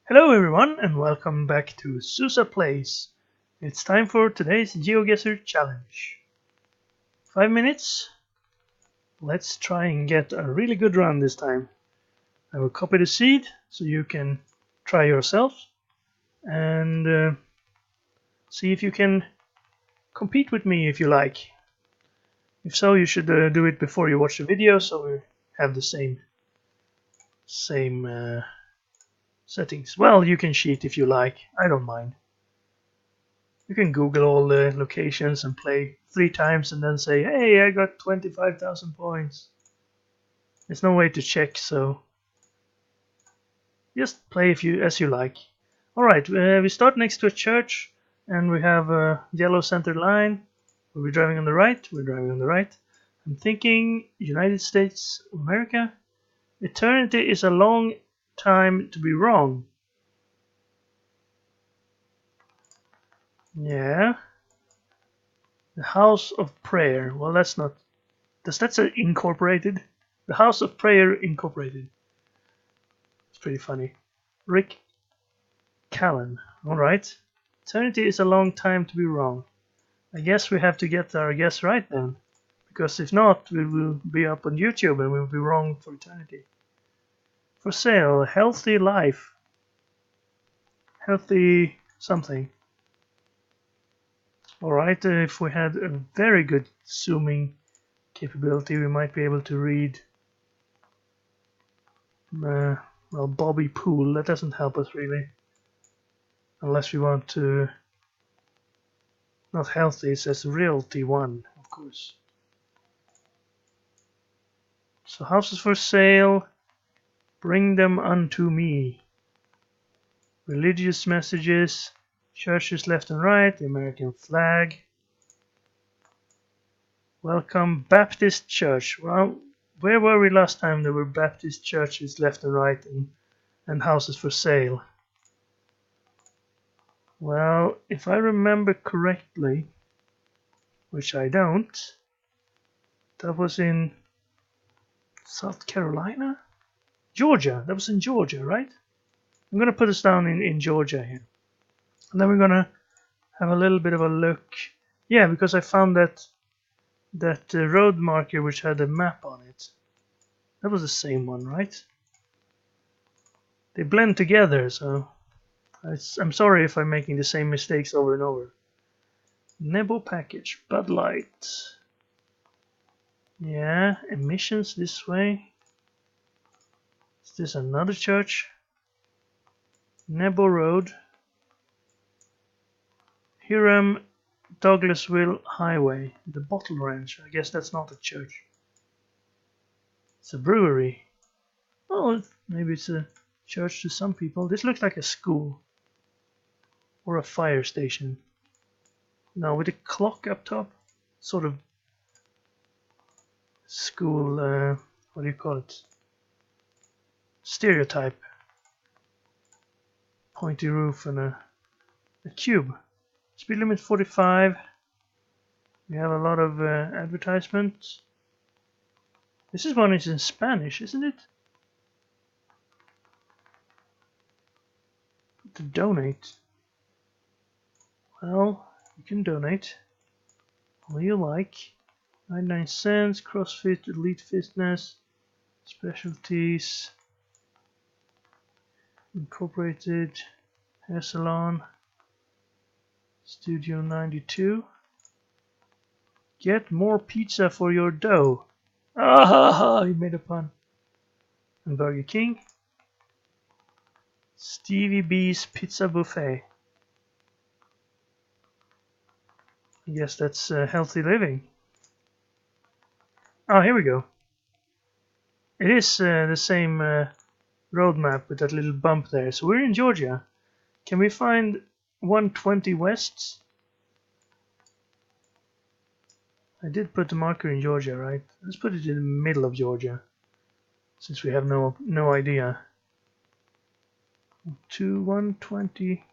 Hello everyone and welcome back to Susa Plays. It's time for today's GeoGuessr challenge. 5 minutes. Let's try and get a really good run this time. I will copy the seed so you can try yourself and see if you can compete with me if you like. If so, you should do it before you watch the video so we have the same settings. Well, you can cheat if you like, I don't mind. You can Google all the locations and play 3 times and then say, hey, I got 25,000 points. There's no way to check, so just play as you like. Alright, we start next to a church and we have a yellow center line. Are we driving on the right? We're driving on the right. I'm thinking United States of America. Eternity is a long time to be wrong. Yeah. The House of Prayer. Well, that's not... That's incorporated. The House of Prayer Incorporated. It's pretty funny. Rick Callan. Alright. Eternity is a long time to be wrong. I guess we have to get our guess right then. Because if not, we will be up on YouTube and we'll be wrong for eternity. For sale, healthy life. Healthy something. Alright, if we had a very good zooming capability, we might be able to read well, Bobby Pool. That doesn't help us really. Unless we want to... Not healthy, it says Realty 1, of course. So houses for sale, bring them unto me. Religious messages, churches left and right, the American flag. Welcome Baptist Church. Well, where were we last time there were Baptist churches left and right and houses for sale? Well, if I remember correctly, which I don't, that was in South Carolina? Georgia. That was in Georgia, right? I'm going to put us down in Georgia here. And then we're going to have a little bit of a look. Yeah, because I found that road marker which had a map on it. That was the same one, right? They blend together, so I'm sorry if I'm making the same mistakes over and over. Nebo package, Bud Light. Yeah, emissions this way. Is this another church? Nebo Road. Hiram Douglasville Highway. The Bottle Ranch. I guess that's not a church. It's a brewery. Oh, maybe it's a church to some people. This looks like a school. Or a fire station. No, with a clock up top. Sort of school, what do you call it? Stereotype. Pointy roof and a cube. Speed limit 45. We have a lot of advertisements. This one is in Spanish, isn't it? To donate. Well, you can donate all you like. 99 cents, CrossFit, Elite Fitness, Specialties, Incorporated, Hair Salon, Studio 92. Get more pizza for your dough. Ah, you made a pun. And Burger King. Stevie B's Pizza Buffet. I guess that's healthy living. Oh, here we go. It is the same road map with that little bump there. So we're in Georgia. Can we find 120 West? I did put the marker in Georgia, right? Let's put it in the middle of Georgia, since we have no idea. To 120.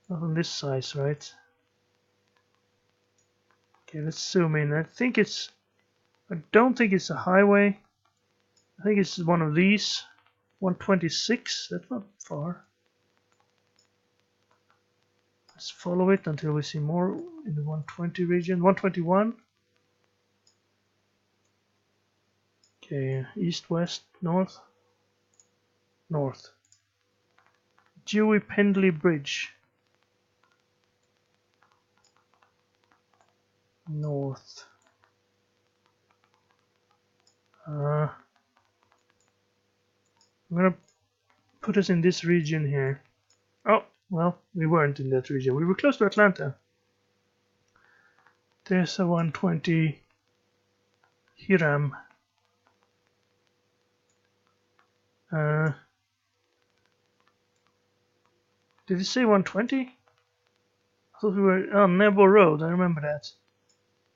Not on this size, right? Okay, let's zoom in. I don't think it's a highway. I think it's one of these. 126, that's not far. Let's follow it until we see more in the 120 region. 121. Okay, east, west, north. North. Dewey Pendley Bridge. North. I'm gonna put us in this region here. Oh, well, we weren't in that region. We were close to Atlanta. There's a 120 Hiram. Did it say 120? I thought we were on Nebo Road, I remember that.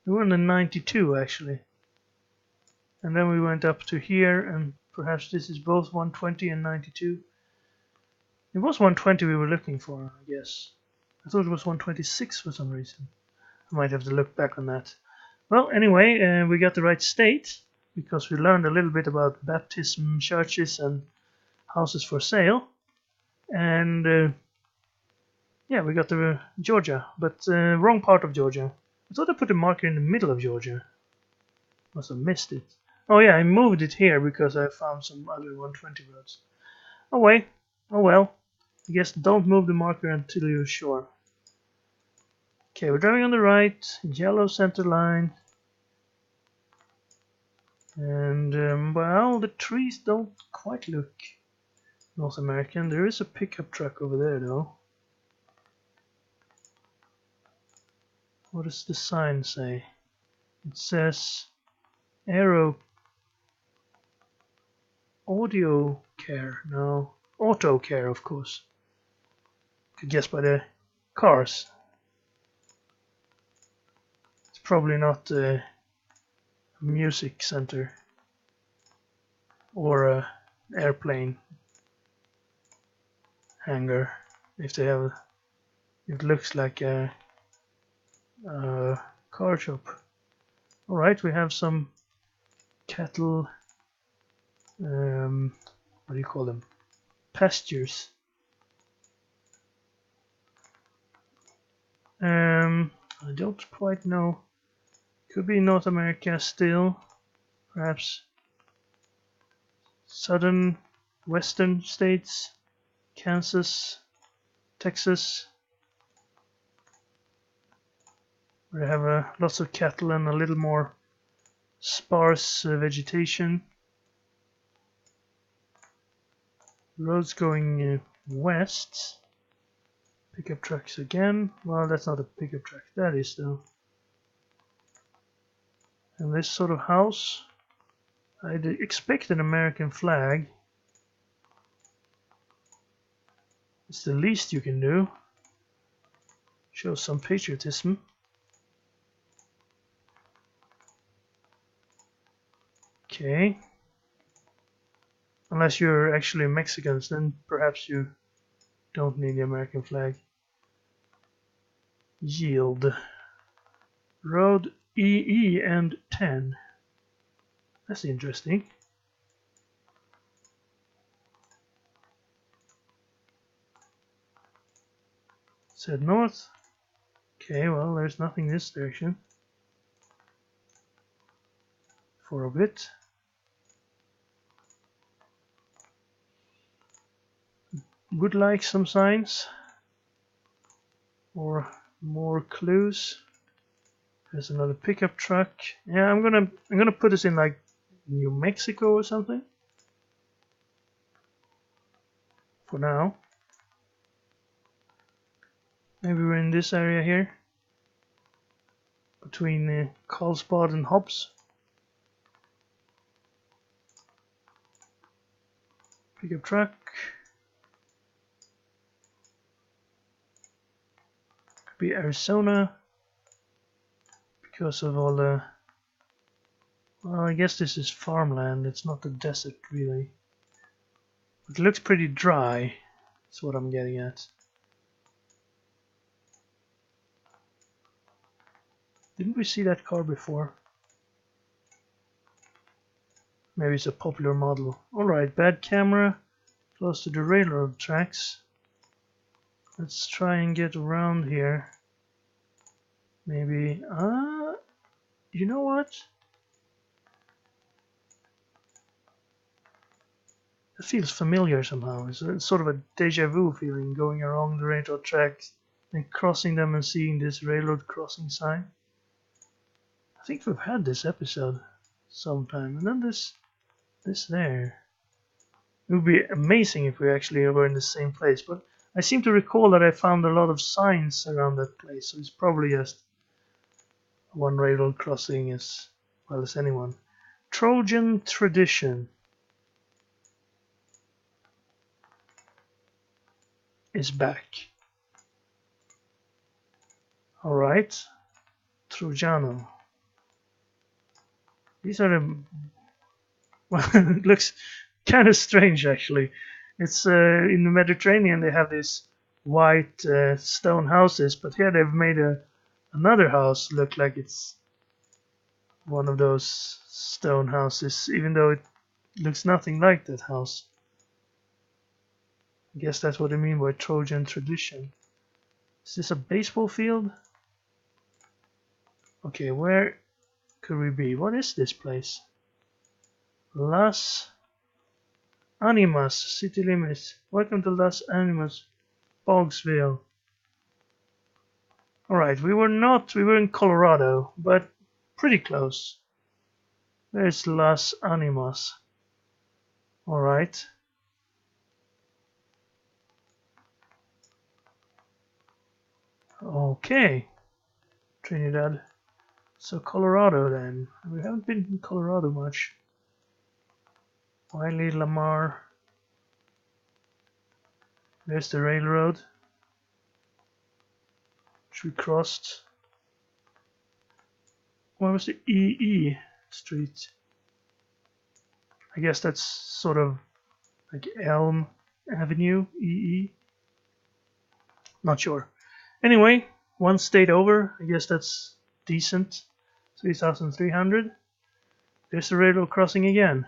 We were on the 92 actually. And then we went up to here, and perhaps this is both 120 and 92. It was 120 we were looking for, I guess. I thought it was 126 for some reason. I might have to look back on that. Well, anyway, we got the right state, because we learned a little bit about baptism, churches, and houses for sale. And yeah, we got the Georgia, but wrong part of Georgia. I thought I put a marker in the middle of Georgia. Must have missed it. Oh yeah, I moved it here because I found some other 120 roads. Oh wait, oh well. I guess don't move the marker until you're sure. Okay, we're driving on the right, yellow center line. And well, the trees don't quite look North American. There is a pickup truck over there though. What does the sign say? It says Aero Audio Care. No, Auto Care, of course. Could guess by the cars. It's probably not a music center or a airplane hangar. If they have, it looks like a car shop. All right, we have some cattle. What do you call them? Pastures. I don't quite know. Could be North America still, perhaps southern, western states, Kansas, Texas. We have lots of cattle and a little more sparse vegetation. Roads going west. Pickup trucks again. Well, that's not a pickup truck. That is though. And this sort of house, I'd expect an American flag. It's the least you can do. Show some patriotism. Okay. Unless you're actually Mexicans, then perhaps you don't need the American flag. Yield. Road EE and 10. That's interesting. Said north. Okay, well, there's nothing this direction. For a bit. Would like some signs or more clues. There's another pickup truck. Yeah, I'm gonna put this in like New Mexico or something for now. Maybe we're in this area here between Carlsbad and Hobbs. Pickup truck. Could be Arizona because of all the. Well, I guess this is farmland. It's not the desert really. It looks pretty dry. That's what I'm getting at. Didn't we see that car before? Maybe it's a popular model. Alright, bad camera. close to the railroad tracks. Let's try and get around here. Maybe, you know what? It feels familiar somehow. It's sort of a deja vu feeling going along the railroad tracks and crossing them and seeing this railroad crossing sign. I think we've had this episode sometime. And then this there. It would be amazing if we actually were in the same place, but I seem to recall that I found a lot of signs around that place, so it's probably just one railroad crossing as well as anyone. Trojan tradition is back. Alright. Trojano. These are the... Well, it looks kind of strange actually. It's in the Mediterranean they have these white stone houses, but here they've made another house look like it's one of those stone houses, even though it looks nothing like that house. I guess that's what I mean by Trojan tradition. Is this a baseball field? Okay, where could we be? What is this place? Las Animas, city limits. Welcome to Las Animas, Bogsville. Alright, we were in Colorado, but pretty close. There's Las Animas. Alright. Okay. Trinidad. So Colorado then. We haven't been in Colorado much. Wiley, Lamar. There's the railroad, which we crossed. What was the EE street? I guess that's sort of like Elm Avenue, EE. Not sure. Anyway, one state over. I guess that's decent. 3,300. There's the railroad crossing again.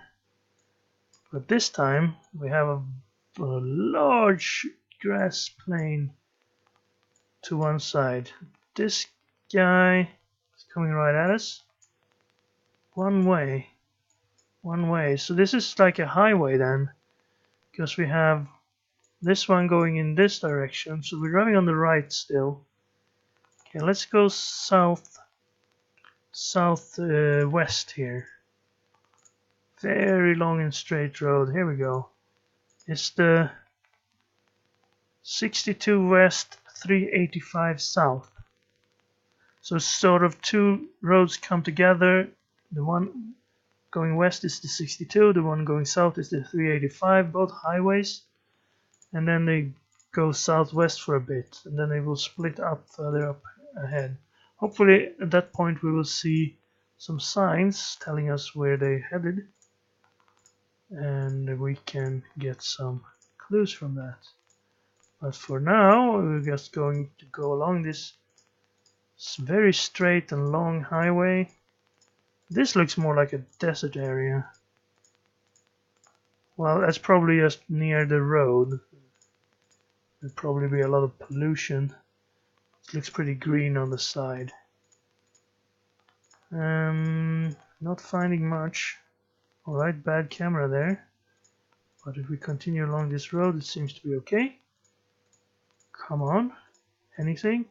But this time we have a large grass plain to one side. This guy is coming right at us. One way. So this is like a highway then, because we have this one going in this direction. So we're driving on the right still. Okay, let's go west here. Very long and straight road. Here we go. It's the 62 west, 385 south. So sort of two roads come together. The one going west is the 62, the one going south is the 385, both highways. And then they go southwest for a bit, and then they will split up further up ahead. Hopefully at that point we will see some signs telling us where they headed, and we can get some clues from that. But for now we're just going to go along this very straight and long highway. This looks more like a desert area. Well, that's probably just near the road. There'll probably be a lot of pollution. It looks pretty green on the side. Not finding much. Alright, bad camera there. But if we continue along this road, it seems to be okay. Come on. Anything?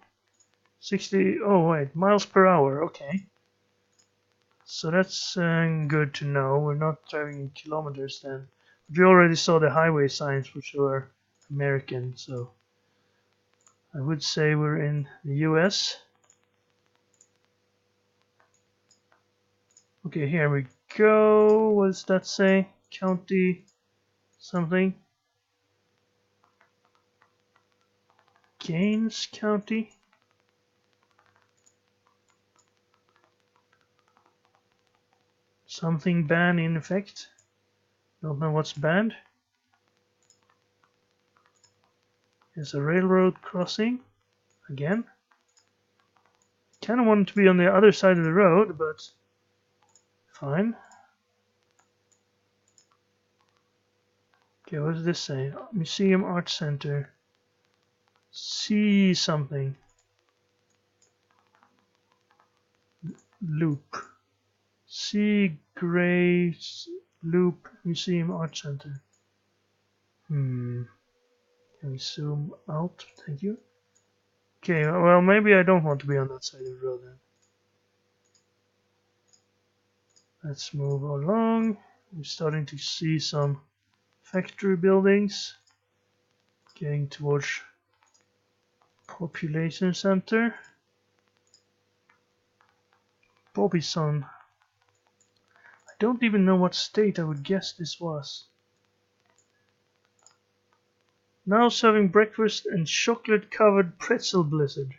60, oh wait, miles per hour, okay. So that's good to know. We're not driving in kilometers then. But we already saw the highway signs, which were American, so I would say we're in the US. Okay, here we go. What does that say? County something? Gaines County? Something ban in effect. Don't know what's banned. There's a railroad crossing again. Kind of wanted to be on the other side of the road, but fine. Okay, what does this say? Museum Art Center. See something. Loop. See Graves Loop Museum Art Center. Can we zoom out? Thank you. Okay, well maybe I don't want to be on that side of the road then. Let's move along. I'm starting to see some factory buildings. Getting towards population center. Bobbyson. I don't even know what state I would guess this was. Now serving breakfast and chocolate covered pretzel blizzard.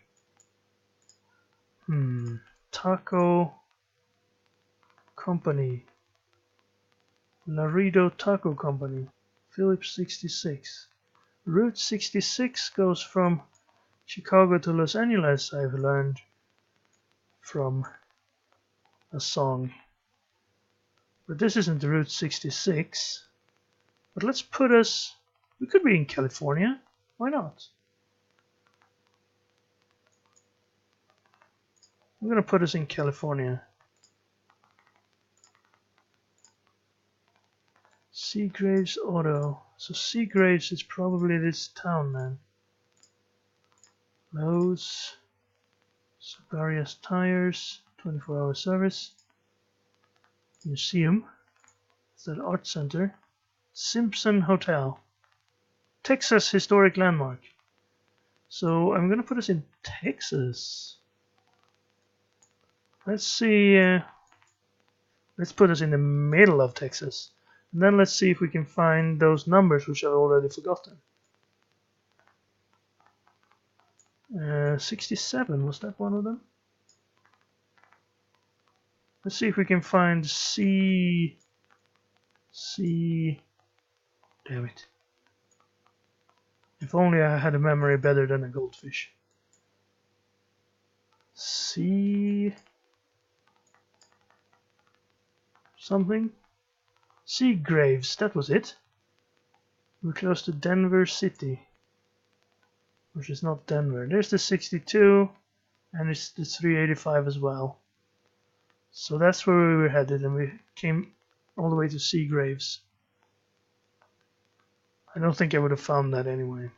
Taco Company. Laredo Taco Company. Phillips 66. Route 66 goes from Chicago to Los Angeles, I've learned from a song. But this isn't the Route 66. But let's put us... We could be in California. Why not? I'm gonna put us in California. Seagraves Auto. So Seagraves is probably this town then. Lowe's. Various tires. 24-hour service. Museum. It's that art center. Simpson Hotel. Texas historic landmark. So I'm gonna put us in Texas. Let's see. Let's put us in the middle of Texas. And then let's see if we can find those numbers which I've already forgotten. 67, was that one of them? Let's see if we can find C. Damn it. If only I had a memory better than a goldfish. C. Something. Seagraves, that was it. We're close to Denver City. Which is not Denver. There's the 62 and it's the 385 as well. So that's where we were headed and we came all the way to Seagraves. I don't think I would have found that anyway.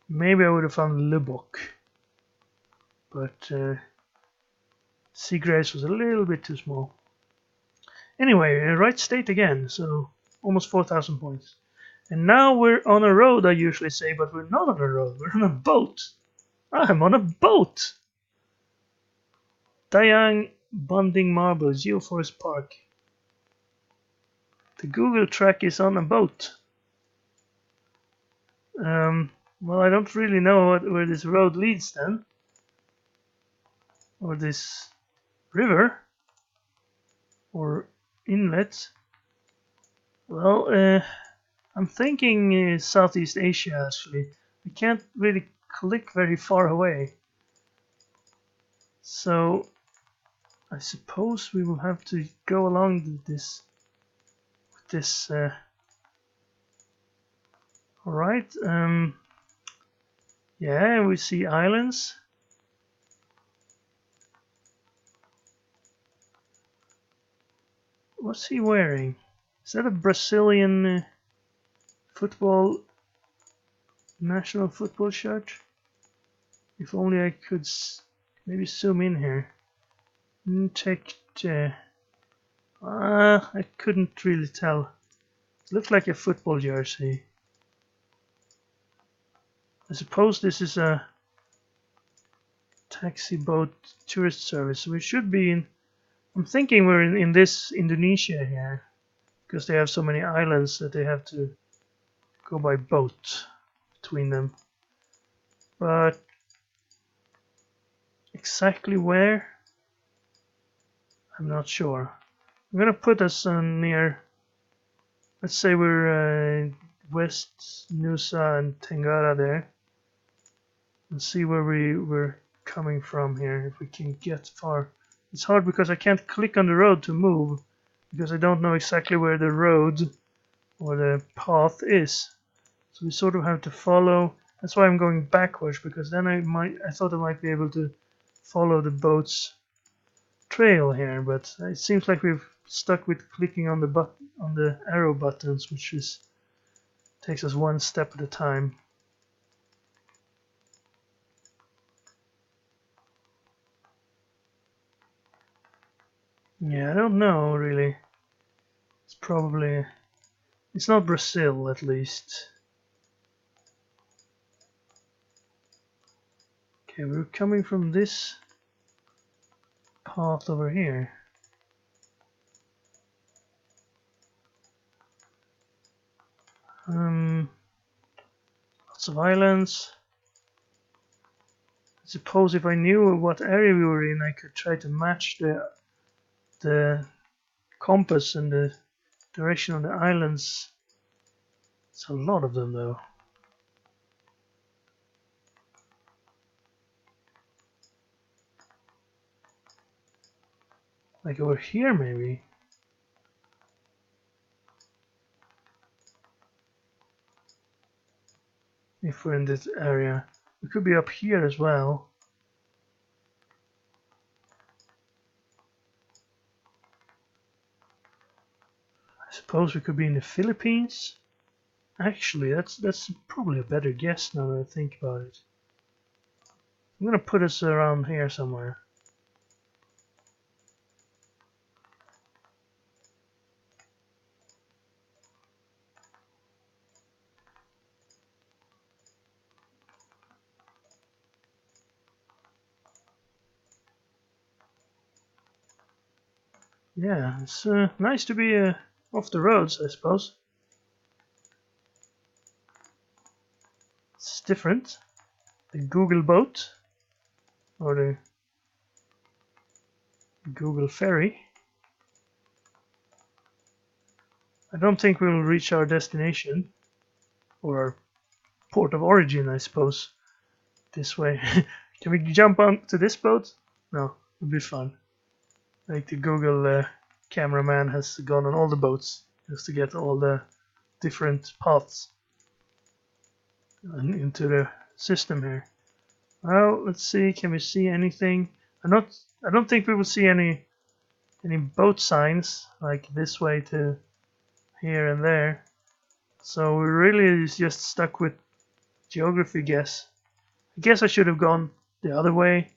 Maybe I would have found Lubbock. But Seagraves was a little bit too small. Anyway, right state again, so almost 4,000 points. And now we're on a road, I usually say, but we're not on a road, we're on a boat. I'm on a boat! Dayang Bonding Marble, Geoforest Park. The Google track is on a boat. Well, I don't really know where this road leads then. Or this river. Or inlet. Well, I'm thinking Southeast Asia actually. I can't really click very far away. So I suppose we will have to go along this alright, yeah, we see islands. What's he wearing? Is that a Brazilian football national football shirt? If only I could maybe zoom in here. I couldn't really tell. It looked like a football jersey. I suppose this is a taxi boat tourist service. So we should be in. I'm thinking we're in this Indonesia here, because they have so many islands that they have to go by boat between them. But exactly where? I'm not sure. I'm gonna put us near. Let's say we're West Nusa and Tenggara there, and see where we're coming from here. If we can get far. It's hard because I can't click on the road to move, because I don't know exactly where the road or the path is. So we sort of have to follow. That's why I'm going backwards, because then I thought I might be able to follow the boat's trail here, but it seems like we've stuck with clicking on the arrow buttons, which takes us one step at a time. Yeah, I don't know really. It's not Brazil, at least. Okay, we're coming from this path over here. Lots of islands. I suppose if I knew what area we were in, I could try to match the compass and the direction of the islands. It's a lot of them, though. Like over here, maybe. If we're in this area. We could be up here as well. I suppose we could be in the Philippines. Actually, that's probably a better guess now that I think about it. I'm gonna put us around here somewhere. Yeah, it's nice to be off the roads, I suppose. It's different. The Google boat or the Google ferry. I don't think we'll reach our destination or our port of origin, I suppose, this way. Can we jump onto this boat? No, it'll be fun. Like the Google cameraman has gone on all the boats just to get all the different paths into the system here. Well, let's see. Can we see anything? I don't think we will see any boat signs like this way to here and there. So we're really just stuck with geography guess. I guess I should have gone the other way.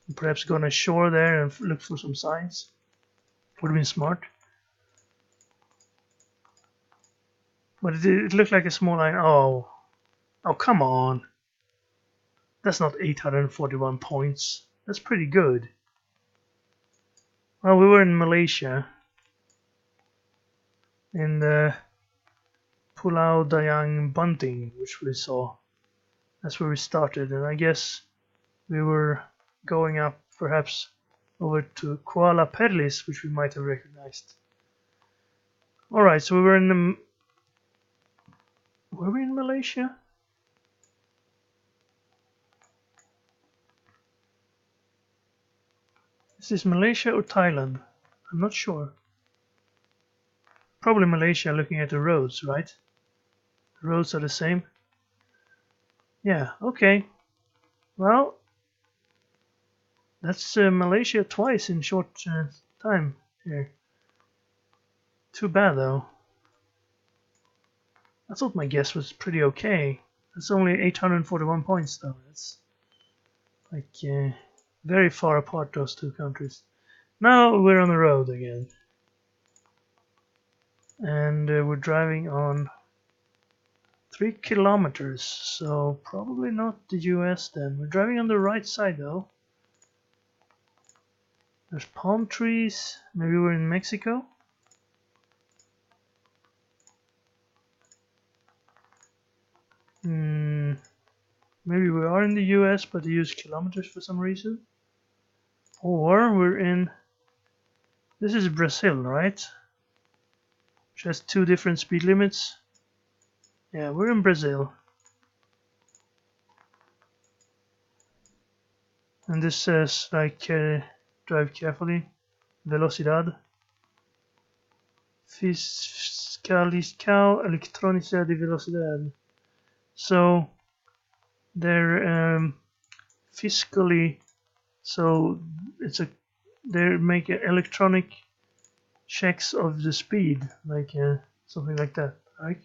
And perhaps gone ashore there and looked for some signs. Would have been smart. But it looked like a small line. Oh, come on. That's not 841 points. That's pretty good. Well, we were in Malaysia. In the Pulau Dayang Bunting, which we saw. That's where we started, and I guess we were going up perhaps over to Kuala Perlis, which we might have recognized. Alright, so we were in the... Were we in Malaysia? Is this Malaysia or Thailand? I'm not sure. Probably Malaysia, looking at the roads, right? The roads are the same. Yeah, okay. Well, that's Malaysia twice in short time here. Too bad though. I thought my guess was pretty okay. That's only 841 points though. That's like very far apart, those two countries. Now we're on the road again. And we're driving on 3 kilometers, so probably not the US then. We're driving on the right side though. There's palm trees. Maybe we're in Mexico? Maybe we are in the US, but they use kilometers for some reason. Or we're in... This is Brazil, right? Which has 2 different speed limits. Yeah, we're in Brazil. And this says, like, drive carefully. Velocidad. Fiscalizcal electronica de velocidad. So they're fiscally, so it's a they make electronic checks of the speed, like something like that, right?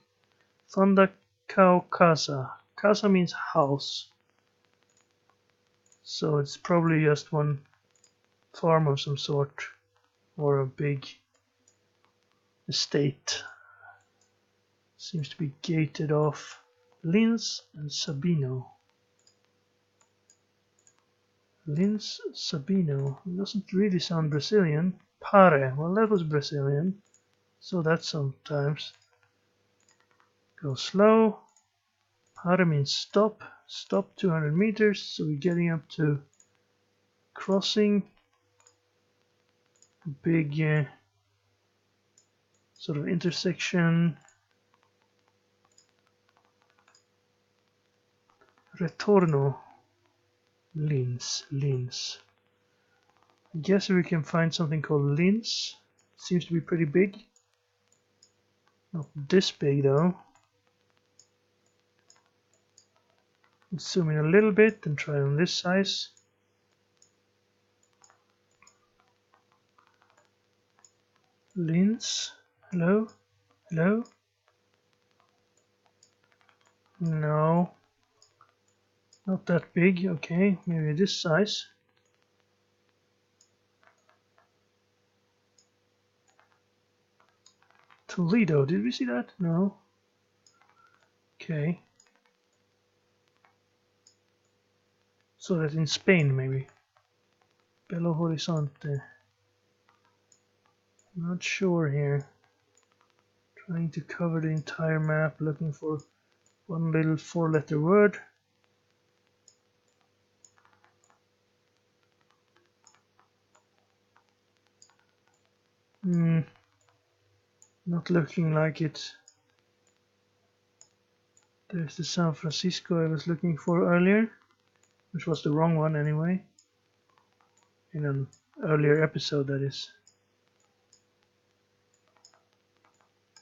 Fonda Cow Casa. Casa means house, so it's probably just one farm of some sort or a big estate. Seems to be gated off. Lins and Sabino. Lins Sabino. It doesn't really sound Brazilian. Pare. Well, that was Brazilian. So that sometimes. Go slow. Pare means stop. Stop 200 meters. So we're getting up to crossing a big sort of intersection. Retorno. Lins. I guess we can find something called Lins. Seems to be pretty big. Not this big though. Let's zoom in a little bit and try on this size. Lins. Hello? Hello? No. Not that big. Okay, maybe this size. Toledo. Did we see that? No. Okay. So that's in Spain, maybe. Belo Horizonte. Not sure here. Trying to cover the entire map, looking for one little 4-letter word. Not looking like it. There's the San Francisco I was looking for earlier, which was the wrong one anyway. In an earlier episode, that is.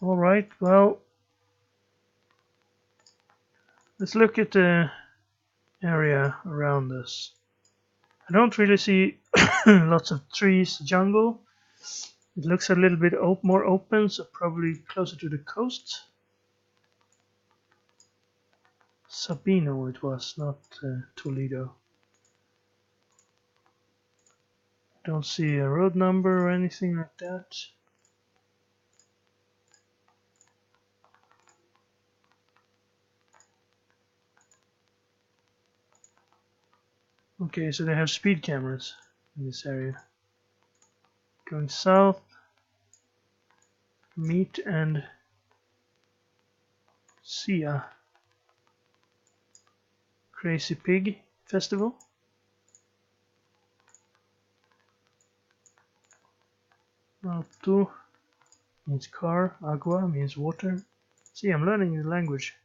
Alright, well, let's look at the area around us. I don't really see lots of trees, jungle. It looks a little bit more open, so probably closer to the coast. Sabino it was, not Toledo. Don't see a road number or anything like that. Okay, so they have speed cameras in this area. Going south, Meat and Sia. Crazy Pig Festival. Auto means car, agua means water. See, I'm learning the language.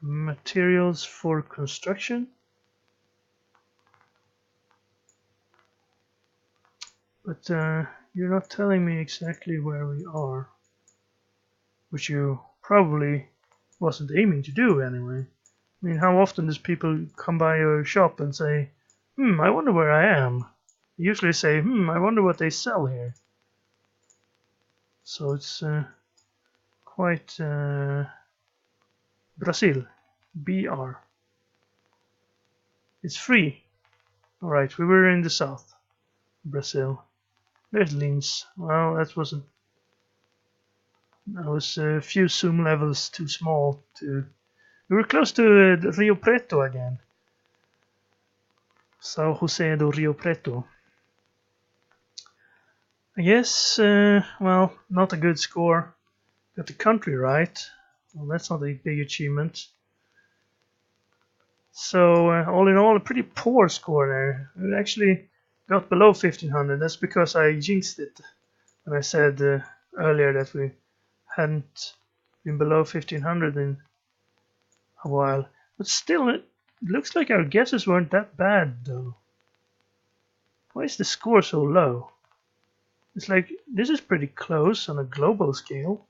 Materials for construction. But you're not telling me exactly where we are, which you probably wasn't aiming to do anyway. I mean, how often does people come by your shop and say, I wonder where I am? They usually say, I wonder what they sell here. So it's quite Brazil, BR. It's free. Alright, we were in the south, Brazil. There's Lins. Well, that wasn't. That was a few zoom levels too small to. We were close to Rio Preto again. São José do Rio Preto. I guess, well, not a good score. Got the country right. Well, that's not a big achievement. So, all in all, a pretty poor score there. It actually got below 1500. That's because I jinxed it when I said earlier that we hadn't been below 1500 in a while. But still, it looks like our guesses weren't that bad though. Why is the score so low? It's like, this is pretty close on a global scale.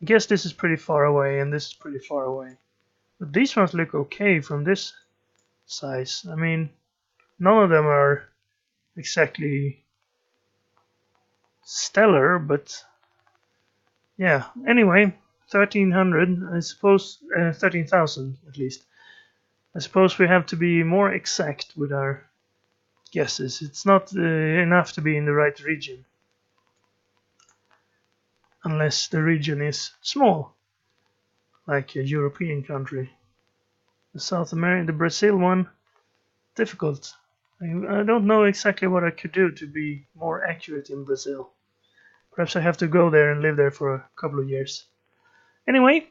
I guess this is pretty far away and this is pretty far away. But these ones look okay from this size. I mean, none of them are exactly stellar, but yeah. Anyway, 1300, I suppose, 13,000 at least. I suppose we have to be more exact with our guesses. It's not enough to be in the right region. Unless the region is small, like a European country. The South American, the Brazil one, difficult. I don't know exactly what I could do to be more accurate in Brazil. Perhaps I have to go there and live there for a couple of years. Anyway,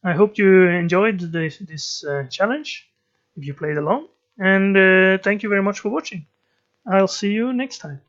I hope you enjoyed this challenge, if you played along, and thank you very much for watching. I'll see you next time.